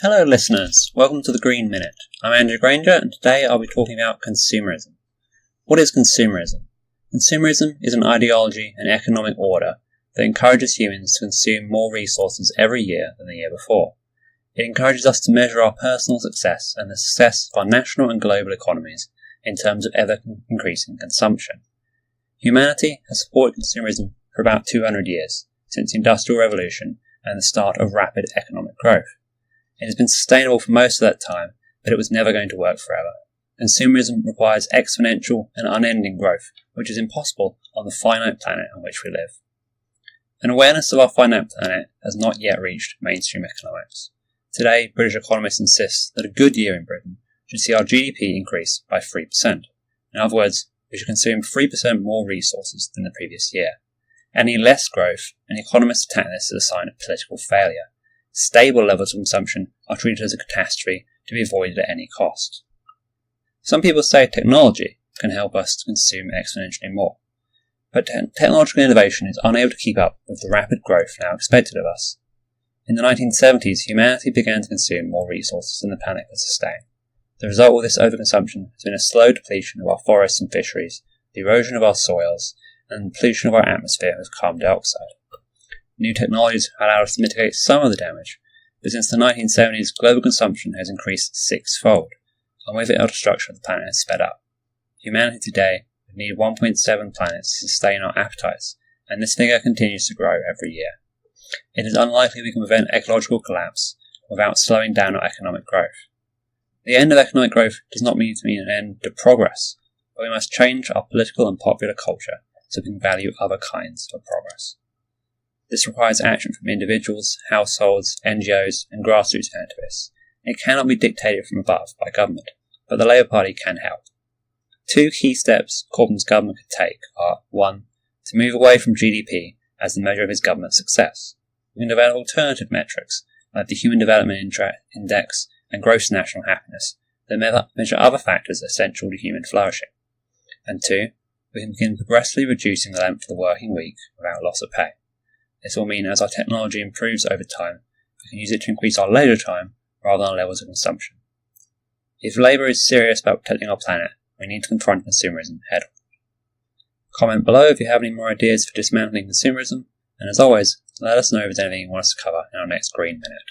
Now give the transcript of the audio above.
Hello listeners, welcome to the Green Minute. I'm Andrea Grainger and today I'll be talking about consumerism. What is consumerism? Consumerism is an ideology and economic order that encourages humans to consume more resources every year than the year before. It encourages us to measure our personal success and the success of our national and global economies in terms of ever-increasing consumption. Humanity has supported consumerism for about 200 years, since the Industrial Revolution and the start of rapid economic growth. It has been sustainable for most of that time, but it was never going to work forever. Consumerism requires exponential and unending growth, which is impossible on the finite planet on which we live. An awareness of our finite planet has not yet reached mainstream economics. Today, British economists insist that a good year in Britain should see our GDP increase by 3%. In other words, we should consume 3% more resources than the previous year. Any less growth, and economists attack this as a sign of political failure. Stable levels of consumption are treated as a catastrophe to be avoided at any cost. Some people say technology can help us to consume exponentially more, but technological innovation is unable to keep up with the rapid growth now expected of us. In the 1970s, humanity began to consume more resources than the planet could sustain. The result of this overconsumption has been a slow depletion of our forests and fisheries, the erosion of our soils, and the pollution of our atmosphere with carbon dioxide. New technologies have allowed us to mitigate some of the damage, but since the 1970s, global consumption has increased sixfold, and with it our destruction of the planet has sped up. Humanity today would need 1.7 planets to sustain our appetites, and this figure continues to grow every year. It is unlikely we can prevent ecological collapse without slowing down our economic growth. The end of economic growth does not mean an end to progress, but we must change our political and popular culture so we can value other kinds of progress. This requires action from individuals, households, NGOs and grassroots activists. It cannot be dictated from above by government, but the Labour Party can help. Two key steps Corbyn's government could take are 1. To move away from GDP as the measure of his government's success. We can develop alternative metrics like the Human Development Index and gross national happiness that measure other factors essential to human flourishing. And 2. We can begin progressively reducing the length of the working week without loss of pay. This will mean as our technology improves over time, we can use it to increase our leisure time rather than our levels of consumption. If Labour is serious about protecting our planet, we need to confront consumerism head on. Comment below if you have any more ideas for dismantling consumerism, and as always, let us know if there's anything you want us to cover in our next Green Minute.